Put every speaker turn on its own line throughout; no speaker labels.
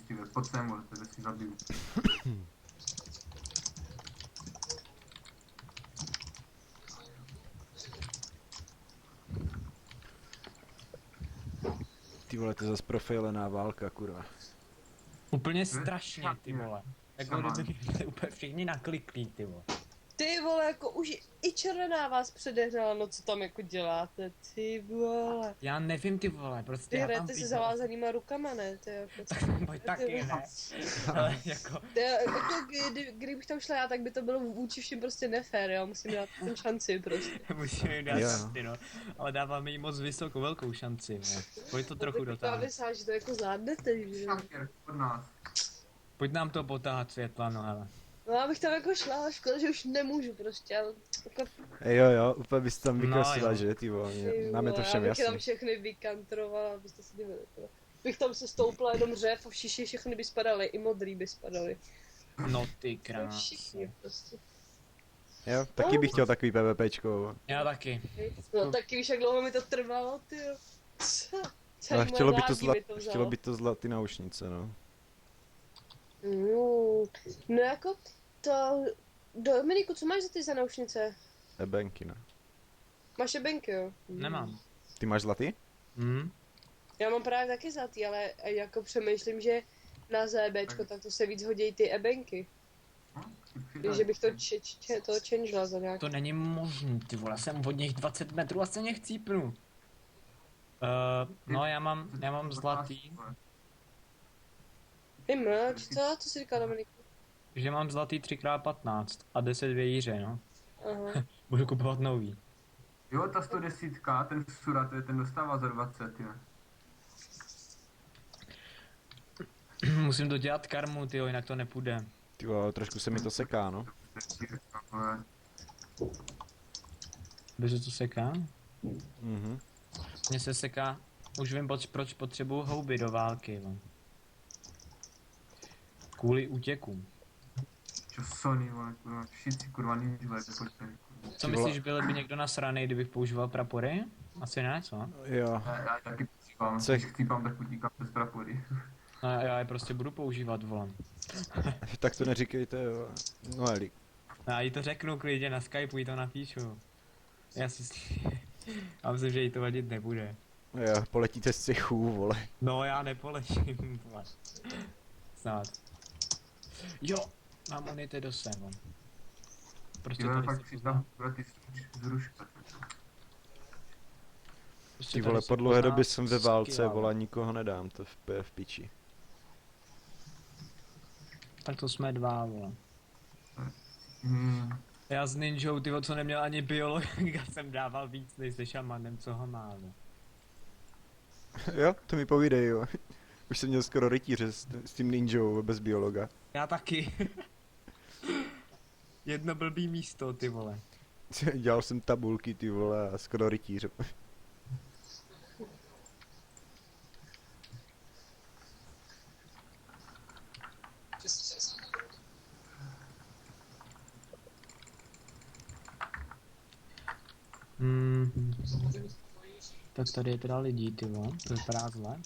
ty vole, pojď sem, vole, tebe si zabiju.
Ty vole, to je zase profejlená válka, kurva.
Úplně strašně, ty vole. Jako
Šaman.
kdyby byli úplně všichni nakliklí, ty vole.
Ty vole, jako už i červená vás předehřela, no co tam jako děláte, ty vole.
Já nevím, ty vole, prostě
Ty
já tam
hrajete se zavázanýma rukama, ne? Ty jako,
Pojď taky, ne? Ale jako,
kdybych tam šla já, tak by to bylo vůči všem prostě nefér, jo, musím dát ten šanci prostě.
musíme jim dát
Jo.
šanci, no. Ale dáváme jí moc vysokou, velkou šanci, no. Pojď to trochu
To
dotáhnout.
vysá, že to jako zvládnete, že jo.
Šampěr, od nás.
Pojď nám to potáhat světla, no hele.
No já bych tam jako šla, ale škoda, že už nemůžu prostě, ale jako,
Jo, úplně bys tam
No,
vykreslila,
jo.
že, ty vole,
ty
nám je to
vole,
všem
já bych je tam
jasný.
všechny vykantrovala, abyste si divili. Teda. Bych tam se stoupla jenom řev a všechny by spadaly, i modrý by spadaly.
No ty
To všichni
krásy.
prostě.
Jo, taky bych chtěl takový PvPčko.
Já taky.
No taky víš, jak dlouho mi to trvalo, ty jo.
Ale chtělo by to zlatý naušnice, no.
No jako, to... Dominiku, co máš za ty za naušnice?
Ebenky, ne.
Máš ebenky, jo?
Nemám.
Ty máš zlatý?
Hm?
Já mám právě taky zlatý, ale jako přemýšlím, že na ZBčko, tak to se víc hodí ty ebenky. Že bych to changela za nějak.
To není možný, ty vole, jsem od nich 20 metrů a se chcípnu. No já mám zlatý,
Ty mlč, co jsi říkal, Dominiku?
že mám zlatý 3x15 a 10 vějíře, no.
Aha.
Budu kupovat nový.
Jo, ta 110, ten sura, ten dostává za 20, jo.
Musím dodělat karmu, tyjo, jinak to nepůjde.
Ty vole, trošku se mi to seká, no.
Bez to seká?
Mhm.
Mně se seká, už vím proč potřebuju houby do války, no. Kvůli útěkům.
Čo Sony, vole, kurva, všichni kurva ninja, počkej.
Co
Ty
myslíš, byl by někdo nasranej, kdybych používal prapory? Asi ne, co?
Jo.
Já taky používám,
Co-
když chcípám, tak utíkám bez prapory.
No, já je prostě budu používat, volám.
Tak to neříkejte, jo. No Eli.
Já jí to řeknu klidně na Skypeu, jí to napíšu. Já já myslím, že jí to vadit nebude.
Jo, poletíte z cechů, vole.
No já nepoletím, vole. Snad. Jo, mám unity do sebe. Prostě
Jo,
tady
pak
se
přidám
poznám.
kurva ty zruška.
Prostě
Ty
tady
vole,
se
po dlouhé
poznám
době jsem ve válce,
skvěle.
vole, nikoho nedám, to je v piči.
Tak to jsme dva, vole.
Hmm.
Já s ninjou, tyvo, co neměl ani biologa, jsem dával víc než se šamanem, co ho má, no.
Jo, to mi povídej, jo. Už jsem měl skoro rytíře s tím ninjou bez biologa.
Já taky. Jedno blbý místo, ty vole.
Dělal jsem tabulky, ty vole, a skoro rytíře.
Hmm. Tak tady je teda lidí, ty vole, to vypadá zle.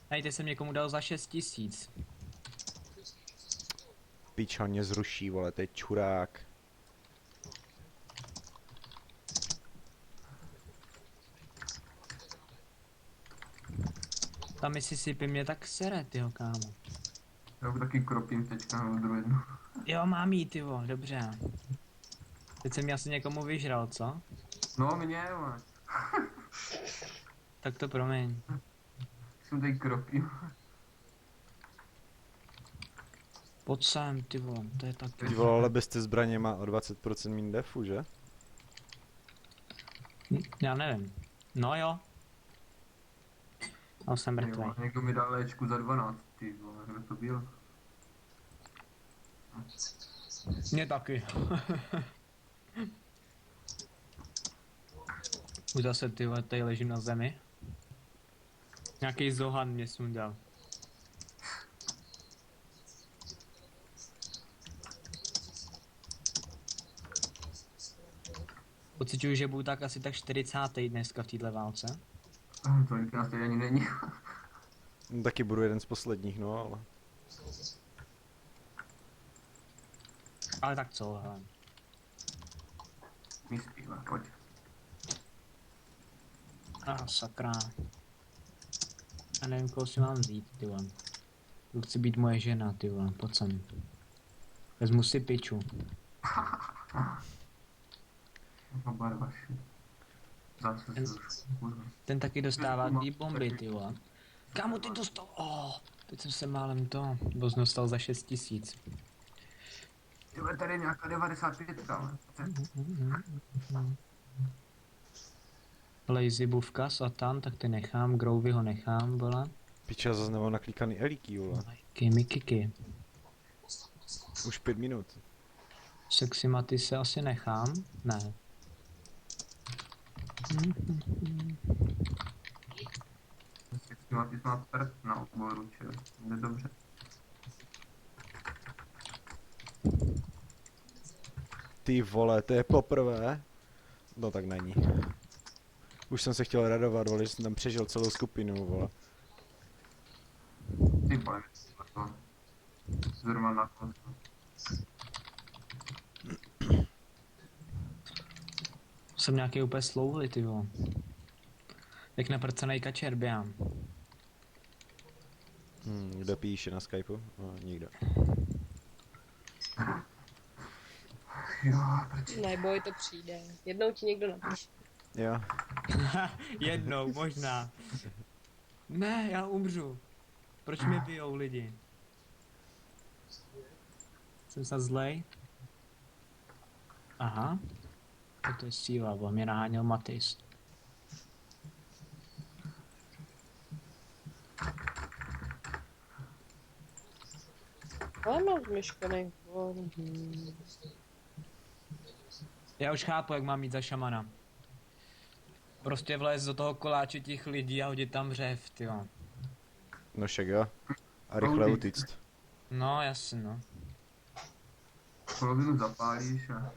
Hejte, jsem někomu dal za 6 000.
Pič, on mě zruší, vole, to je čurák.
Ta Mississippi mě tak sere, tyho kámo.
Já už taky kropím teďka na druhou jednu.
Jo, mám jí, tyvo, dobře. Teď jsem ji asi někomu vyžral, co?
No mě, vole.
Tak to promiň.
Jsem tady kropím.
Pojď sem, ty vole, to je tak.
Ty vole, ale bez té zbraně má o 20% mín defu, že?
Já nevím. No jo. Ale jsem mrtvý.
Jo, někdo mi dal léčku za 12, ty vole, kdo to byl?
Mě taky. Už zase ty vole, tady ležím na zemi. Nějaký zohan mě sundal. Pociťuji, že budu tak asi tak 40. dneska v této válce.
Tolik nás tady ani není.
No, taky budu jeden z posledních, no, ale...
Ale tak co, hele.
Místí, pojď.
Sakra. A nevím, koho si mám vzít, ty vole. Kdo chce být moje žena, ty vole, pojď sem. Vezmu si piču.
Barbaši. Zase se už, kurva.
Ten taky dostává ty bomby, ty vole. Kámo, ty dostal, teď jsem se málem to, boz dostal za 6 000.
Tyhle, tady je nějaká 95, ale.
Lazy buvka, Satan, tak ty nechám, Groovy ho nechám, vole.
Piča, zase nemám naklikaný elíky, vole.
Kimi Kiki.
Už 5 minut.
Sexy Maty se asi nechám, ne.
Ty má prd na oboru, čili jde dobře.
Ty vole, to je poprvé? No tak není. Už jsem se chtěl radovat, vole, že jsem tam přežil celou skupinu, vole.
Ty vole, to zrovna na to.
Jsem nějaký úplně slouhli, ty vole. Jak naprcanej kačer běhám.
Kdo píše na Skypeu? No, nikdo.
Jo, proč?
Neboj, to přijde. Jednou ti někdo napíše.
Jo.
Jednou, možná. Ne, já umřu. Proč mě bijou lidi? Jsem snad zlej? Aha. To je síla, bo mě naháněl Matis.
Ano, myškanej.
Já už chápu, jak mám mít za šamana. Prostě vlézt do toho koláče těch lidí a hodit tam řev, tyjo.
No však jo. A rychle utíct.
No, jasně, no.
Polovinu zapálíš a...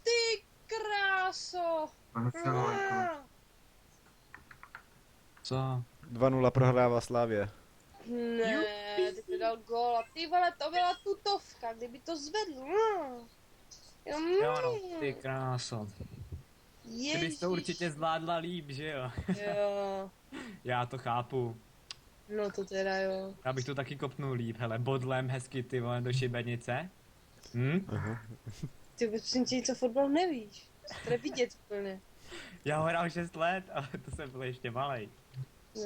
Ty kráso!
Co?
2-0 prohrává Slávě.
Ne, ty jsi dal gól a ty vole, to byla tutovka, kdyby to zvedl.
Jo, no, ty kráso. Ty bys to určitě zvládla líp, že jo?
Jo,
Já to chápu.
no to teda jo.
Já bych to taky kopnul líp, hele, bodlem hezky ty vole do šibenice.
Ty prosím tě, co fotbal nevíš. To je vidět úplně.
Já ho hrál 6 let, ale to jsem byl ještě malej.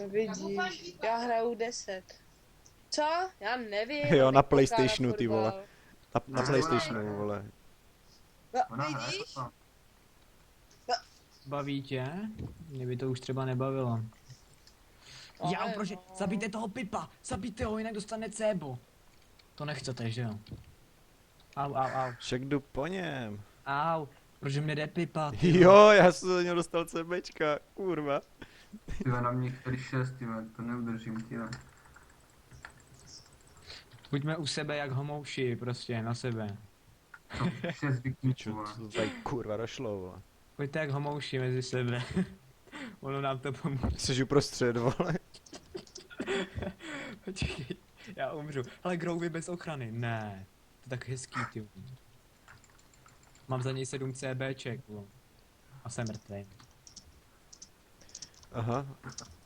No vidíš, já hraju 10. Co? Já nevím.
Jo, na
nekouká
PlayStationu, ty
fotbal.
vole. Na PlayStationu, vole.
No,
Ona hraje
vidíš?
to.
Baví tě? Mě by to už třeba nebavilo.
Ale
Já, proč?
no.
Zabijte toho Pipa! Zabijte ho, jinak dostane cébo. To nechcete, že jo? Au.
Však jdu po něm.
Au, proč mě jde Pipa? ty vole?
Jo, já jsem za něj dostal CBčka, kurva.
Tyhle na mě který 6, tyhle, to neudržím, tyhle.
Buďme u sebe jak homouši, prostě, na sebe.
6 vykničů,
Co
vole.
to tady kurva došlo, vole.
Pojďte jak homouši mezi sebe. Ono nám to pomůže.
Jsi uprostřed, vole.
Počkej, já umřu. Ale Groovy bez ochrany, ne. To je tak hezký, ty. Mám za něj 7 CBček, vole. A jsem mrtvý.
Aha.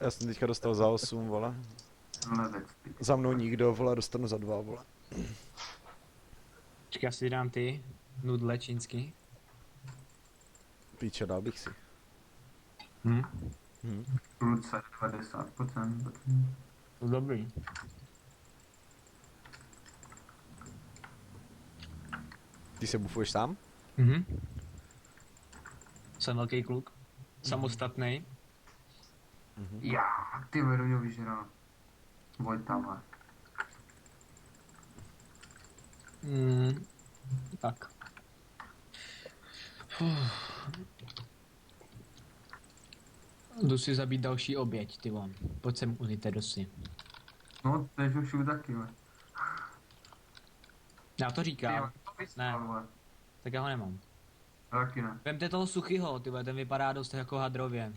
Já jsem teďka dostal za 8, vole.
Lezec, ty.
Za mnou nikdo, vole, dostanu za 2, vole.
Počkej, já si dám ty nudle čínsky.
Píče, dal bych si.
Hm?
Kluce 90%.
To dobrý.
Ty se bufuješ sám?
Mhm. Jsem velký kluk. Samostatný.
Já, ty do něho vyžral. Vojta, vole.
Tak. Jdu si zabít další oběť, ty vám. Pojď sem, ulite dosy.
No, to je všude taky, vole.
Já to
Ty,
říkám,
to
Ne.
vole.
tak já ho nemám.
Taky ne.
Vemte toho Suchyho, ty vole, ten vypadá dost jako hadrově.